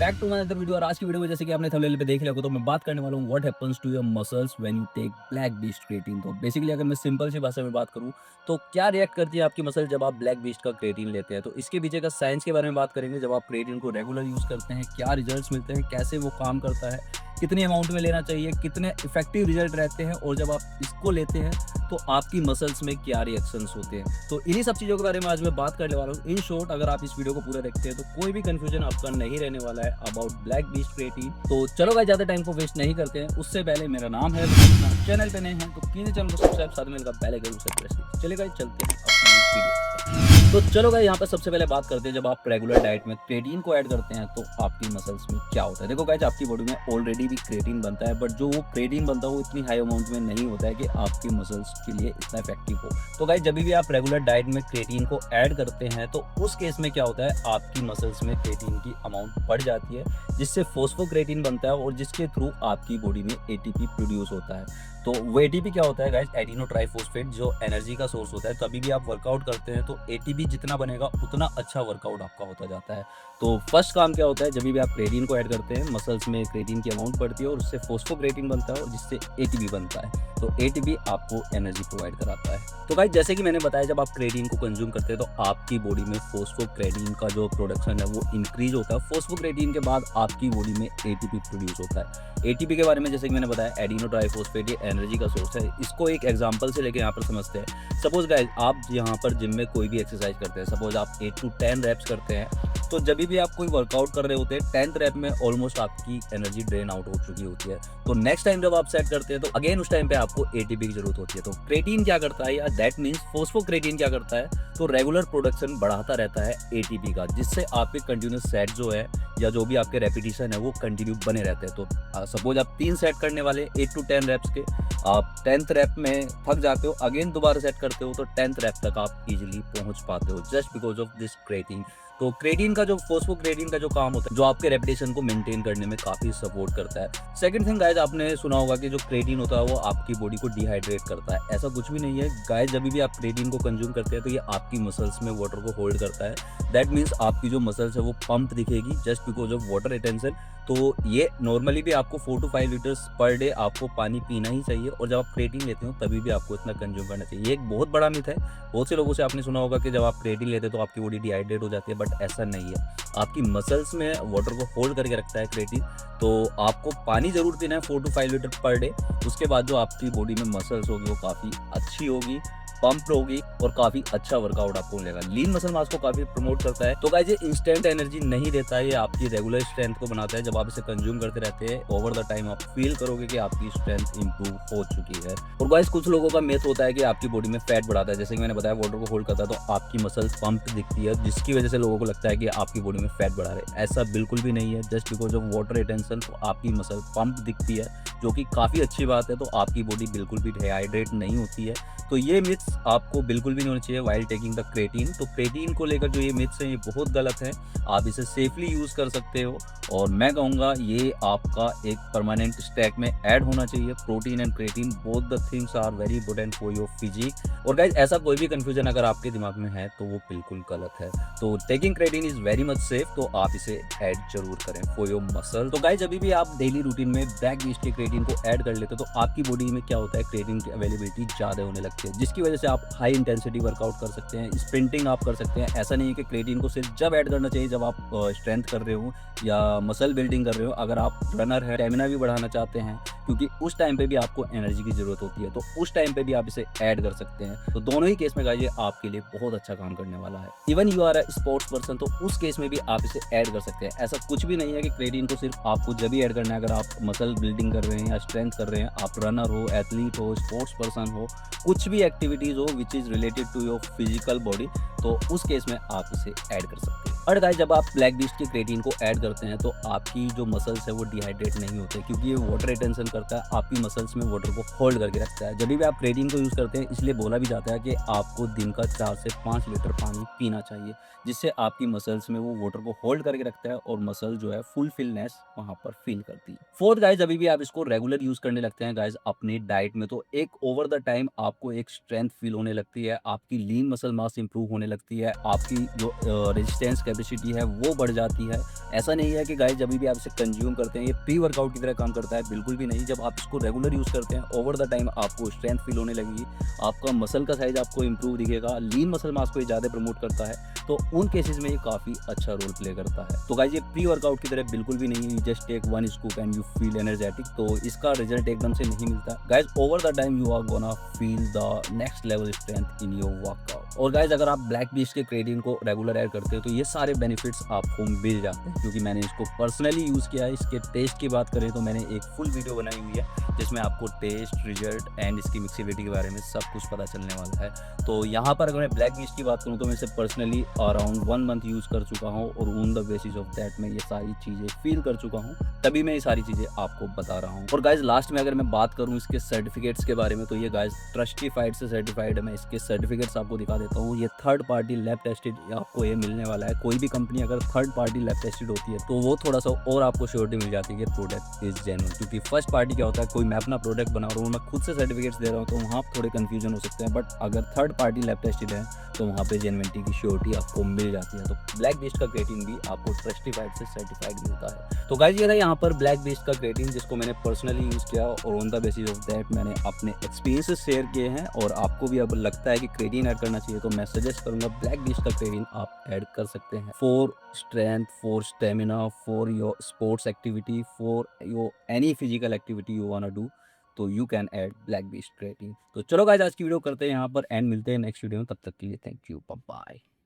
Back to my other video. और आज की वीडियो में जैसे कि आपने थंबनेल पे देख लिया होगा, तो मैं बात करने वाला हूँ what happens to your muscles when you take black beast creatine. तो बेसिकली अगर मैं सिंपल सी भाषा में बात करूँ, तो क्या रिएक्ट करती है आपकी मसल जब आप ब्लैक बीस्ट का क्रिएटिन लेते हैं। तो इसके पीछे का साइंस के बारे में बात करेंगे। जब आप क्रिएटिन को रेगुलर यूज़ करते हैं, क्या रिजल्ट्स मिलते हैं, कैसे वो काम करता है, कितनी अमाउंट में लेना चाहिए, कितने इफेक्टिव रिजल्ट रहते हैं, और जब आप इसको लेते हैं तो आपकी मसल्स में क्या रिएक्शंस होते हैं। तो इन्हीं सब चीज़ों के बारे में आज मैं बात करने वाला हूँ। इन शॉर्ट, अगर आप इस वीडियो को पूरा देखते हैं तो कोई भी कंफ्यूजन आपका नहीं रहने वाला है अबाउट ब्लैक बीस्ट क्रिएटिन। तो चलो भाई, ज़्यादा टाइम को वेस्ट नहीं करते हैं। उससे पहले मेरा नाम है, चैनल पे नए हैं तो प्लीज चैनल को सब्सक्राइब, साथ में बेल आइकन को प्रेस कीजिए। चलिए गाइस, चलते हैं अपनी वीडियो। तो चलो गाइस, यहाँ पर सबसे पहले बात करते हैं जब आप रेगुलर डाइट में क्रिएटिन को ऐड करते हैं तो आपकी मसल्स में क्या होता है। देखो गाइस, आपकी बॉडी में ऑलरेडी भी क्रिएटिन बनता है, बट जो वो क्रिएटिन बनता है वो इतनी हाई अमाउंट में नहीं होता है कि आपकी मसल्स के लिए इतना इफेक्टिव हो। तो गाइस, जब भी आप रेगुलर डाइट में क्रिएटिन को ऐड करते हैं तो उस केस में क्या होता है, आपकी मसल्स में क्रिएटिन की अमाउंट बढ़ जाती है, जिससे फोस्फोक्रिएटिन बनता है और जिसके थ्रू आपकी बॉडी में एटीपी प्रोड्यूस होता है। तो वो एटीपी क्या होता है गाइस, एडिनो ट्राइफॉस्फेट, जो एनर्जी का सोर्स होता है। कभी भी आप वर्कआउट करते हैं तो एटीपी जितना बनेगा उतना अच्छा वर्कआउट आपका होता जाता है। तो फर्स्ट काम क्या होता है, जब भी आप क्रिएटिन को ऐड करते हैं, मसल्स में क्रिएटिन की अमाउंट बढ़ती है और उससे फोस्फोक्रिएटिन बनता है और जिससे एटीपी बनता है। तो एटीपी आपको एनर्जी प्रोवाइड कराता है। तो गाइस, जैसे कि मैंने बताया, जब आप क्रिएटिन को कंज्यूम करते हैं तो आपकी बॉडी में फोस्फोक्रिएटिन का जो प्रोडक्शन है वो इंक्रीज होता है। फोस्फोक्रिएटिन के बाद आपकी बॉडी में एटीपी प्रोड्यूस होता है। एटीपी के बारे में जैसे कि मैंने बताया, एडिनो ट्राइफॉस्फेट, ये एनर्जी का सोर्स है। इसको एक एग्जांपल से लेके यहाँ पर समझते हैं। सपोज गाइस, आप यहाँ पर जिम में कोई भी एक्सरसाइज करते हैं, सपोज आप 8 to 10 रैप्स करते हैं, तो जब भी आप कोई वर्कआउट कर रहे होते हैं, 10th रैप में ऑलमोस्ट आपकी एनर्जी ड्रेन आउट हो चुकी होती है। तो नेक्स्ट टाइम जब आप सेट करते हैं तो अगेन उस टाइम पे आपको एटीपी की जरूरत होती है। तो क्रिएटिन क्या करता है, या दैट मीन्स फोस्फोक्रिएटिन क्या करता है, तो रेगुलर प्रोडक्शन बढ़ाता रहता है एटीपी का, जिससे आपके कंटिन्यूस सेट जो है या जो भी आपके रेपिटेशन है वो कंटिन्यू बने रहते हैं। तो सपोज आप 3 सेट करने वाले 8 to 10 रैप्स के, आप 10th रैप में थक जाते हो, अगेन दोबारा सेट करते हो तो 10th रैप तक आप इजीली पहुंच पाते हो, just because of this creatine. तो क्रिएटिन का जो फोस्फोक्रिएटिन का जो काम होता है, जो आपके रेपिटेशन को मेंटेन करने में काफी सपोर्ट करता है। सेकंड थिंग गाइस, आपने सुना होगा कि जो क्रिएटिन होता है वो आपकी बॉडी को डिहाइड्रेट करता है। ऐसा कुछ भी नहीं है गाइस, जब भी आप क्रिएटिन को कंज्यूम करते हैं तो ये आपकी मसल्स में वाटर को होल्ड करता है। दैट मीन्स आपकी जो मसल्स है वो पंप दिखेगी just because of water retention. तो ये नॉर्मली भी आपको 4 to 5 लीटर्स पर डे आपको पानी पीना ही चाहिए, और जब आप क्रिएटिन लेते हो तभी भी आपको इतना कंज्यूम करना चाहिए। ये एक बहुत बड़ा मिथ है। बहुत से लोगों से आपने सुना होगा कि जब आप क्रिएटिन लेते हो तो आपकी बॉडी डिहाइड्रेट हो जाती है, बट ऐसा नहीं है। आपकी मसल्स में वाटर को होल्ड करके रखता है क्रिएटिन। तो आपको पानी जरूर पीना है 4 to 5 लीटर पर डे। उसके बाद जो आपकी बॉडी में मसल्स होगी वो काफ़ी अच्छी होगी, पंप होगी, और काफी अच्छा वर्कआउट आपको मिलेगा। लीन मसल मास को काफी प्रमोट करता है। तो गाइस, ये इंस्टेंट एनर्जी नहीं देता है, ये आपकी रेगुलर स्ट्रेंथ को बनाता है। जब आप इसे कंज्यूम करते रहते हैं, ओवर द टाइम आप फील करोगे कि आपकी स्ट्रेंथ इंप्रूव हो चुकी है। और गाइस, कुछ लोगों का मिथ होता है कि आपकी बॉडी में फैट बढ़ाता है। जैसे कि मैंने बताया, वाटर को होल्ड करता है तो आपकी मसल्स पंप दिखती है, जिसकी वजह से लोगों को लगता है कि आपकी बॉडी में फैट बढ़ा रहे। ऐसा बिल्कुल भी नहीं है। Just because of water retention तो आपकी मसल पंप दिखती है, जो कि काफी अच्छी बात है। तो आपकी बॉडी बिल्कुल भी डिहाइड्रेट नहीं होती है। तो ये मिथ्स आपको बिल्कुल भी नहीं होना चाहिए व्हाइल टेकिंग द क्रिएटिन। तो क्रिएटिन को लेकर जो ये मिथ्स हैं ये बहुत गलत है। आप इसे सेफली यूज कर सकते हो, और मैं कहूँगा ये आपका एक परमानेंट स्टैक में ऐड होना चाहिए। Protein and creatine, both the things are very important for your physique. और गाइस, ऐसा कोई भी कंफ्यूजन अगर आपके दिमाग में है तो वो बिल्कुल गलत है। तो taking creatine is very much safe, तो आप इसे ऐड जरूर करें फॉर योर मसल। तो गाइस, जब भी आप डेली रूटीन में ब्लैक बीस्ट के क्रिएटिन को ऐड कर लेते हो तो आपकी बॉडी में क्या होता है, क्रिएटिन की अवेलेबिलिटी ज्यादा होने लगती है, जिसकी वजह से आप हाई इंटेंसिटी वर्कआउट कर सकते हैं, स्प्रिंटिंग आप कर सकते हैं। ऐसा नहीं है कि क्रिएटिन को सिर्फ जब ऐड करना चाहिए जब आप स्ट्रेंथ कर रहे हो या मसल बिल्डिंग कर रहे हो। अगर आप रनर है, स्टेमिना भी बढ़ाना चाहते हैं, क्योंकि उस टाइम पे भी आपको एनर्जी की जरूरत होती है, तो उस टाइम पे भी आप इसे ऐड कर सकते हैं। तो दोनों ही केस में गाइस, ये आपके लिए बहुत अच्छा काम करने वाला है। Even you are a sports person, तो उस केस में भी आप इसे ऐड कर सकते हैं। ऐसा कुछ भी नहीं है कि क्रिएटिन को सिर्फ आपको जब ही ऐड करना है अगर आप मसल बिल्डिंग कर रहे हैं या स्ट्रेंथ कर रहे हैं, आप रनर हो, एथलीट हो, स्पोर्ट्स पर्सन हो, कुछ भी एक्टिविटीज हो which is related to your physical body, तो उस केस में आप इसे ऐड कर सकते हैं। और गाइस, जब आप ब्लैक बीस्ट के क्रिएटिन को ऐड करते हैं तो आपकी जो मसल्स है वो डिहाइड्रेट नहीं होते, क्योंकि ये वाटर रिटेंशन करता है, आपकी मसल्स में वाटर को होल्ड करके रखता है। जब भी आप क्रिएटिन को यूज करते हैं, इसलिए बोला भी जाता है कि आपको दिन का 4 से 5 लीटर पानी पीना चाहिए, जिससे आपकी मसल्स में वो वाटर को होल्ड करके रखता है और मसल जो है फुलफिलनेस वहां पर फील करती है। फोर्थ गाइस, जब भी आप इसको रेगुलर यूज करने लगते हैं गाइस अपनी डाइट में, तो एक ओवर द टाइम आपको एक स्ट्रेंथ फील होने लगती है, आपकी लीन मसल मास इंप्रूव होने लगती है, आपकी जो रेजिस्टेंस कैपेसिटी है वो बढ़ जाती है। ऐसा नहीं है कि गाइस जभी भी आप इसे कंज्यूम करते हैं ये प्री वर्कआउट की तरह काम करता है, बिल्कुल भी नहीं। जब आप इसको रेगुलर यूज़ करते हैं ओवर द टाइम आपको स्ट्रेंथ फील होने लगेगी, आपका मसल का साइज़ आपको इम्प्रूव दिखेगा, लीन मसल मास को ये ज़्यादा प्रमोट करता है, तो उन केसेज़ में ये काफ़ी अच्छा रोल प्ले करता है। तो गाइस ये प्री वर्कआउट की तरह बिल्कुल भी नहीं है, you just take one scoop and you feel energetic, तो इसका रिजल्ट एकदम से नहीं मिलता। Guys over the time you are gonna feel the next level strength in your workout. और गाइस अगर आप ब्लैक बीस्ट के क्रेटिन को रेगुलर ऐड करते हो तो ये सारे बेनिफिट्स आपको मिल जाते हैं, क्योंकि मैंने इसको पर्सनली यूज़ किया है। इसके टेस्ट की बात करें तो मैंने एक फुल वीडियो बनाई हुई है जिसमें आपको टेस्ट, रिजल्ट एंड इसकी मिक्सिबिलिटी के बारे में सब कुछ पता चलने वाला है। तो यहाँ पर अगर मैं ब्लैक बीस्ट की बात करूँ तो मैं इसे पर्सनली अराउंड 1 मंथ यूज़ कर चुका हूँ और on the basis of that मैं ये सारी चीज़ें फील कर चुका हूँ, तभी मैं ये सारी चीज़ें आपको बता रहा हूँ। और गाइस लास्ट में अगर मैं बात करूँ इसके सर्टिफिकेट्स के बारे में तो ये गाइस ट्रस्टिफाइड से सर्टिफाइड है। मैं इसके सर्टिफिकेट्स आपको दिखा देता हूँ। ये थर्ड पार्टी लैब टेस्टेड आपको ये मिलने वाला है। कोई भी कंपनी अगर थर्ड पार्टी लैब टेस्टेड होती है तो वो थोड़ा सा और आपको श्योरिटी मिल जाती है कि प्रोडक्ट इज जेन्युइन, क्योंकि फर्स्ट पार्टी क्या होता है, कोई मैं अपना प्रोडक्ट बना रहा हूँ, मैं खुद से सर्टिफिकेट्स दे रहा हूँ तो वहाँ थोड़े कंफ्यूजन हो सकते हैं, बट अगर थर्ड पार्टी लैब टेस्टेड है तो वहाँ पे जेन्युइनिटी की श्योरिटी आपको मिल जाती है। तो ब्लैक बीस्ट का क्रेटिन भी आपको ट्रस्टिफाइड से सर्टिफाइड मिलता है। तो गाइस ये था यहाँ पर ब्लैक बीस्ट का क्रेटिन जिसको मैंने पर्सनली यूज़ किया और on the basis of that मैंने अपने एक्सपीरियंसेस शेयर किए हैं। और आपको भी अब लगता है कि क्रेटिन ऐड करना चाहिए तो मैं सजेस्ट करूँगा ब्लैक बीस्ट का क्रेटिन आप ऐड कर सकते हैं for strength, for stamina, for your sports activity, for your any physical activity you want to do, तो you can add Black Beast creatine. तो चलो गाइस आज की वीडियो करते हैं यहाँ पर एंड, मिलते हैं नेक्स्ट वीडियो में, तब तक के लिए थैंक यू, बाय बाय।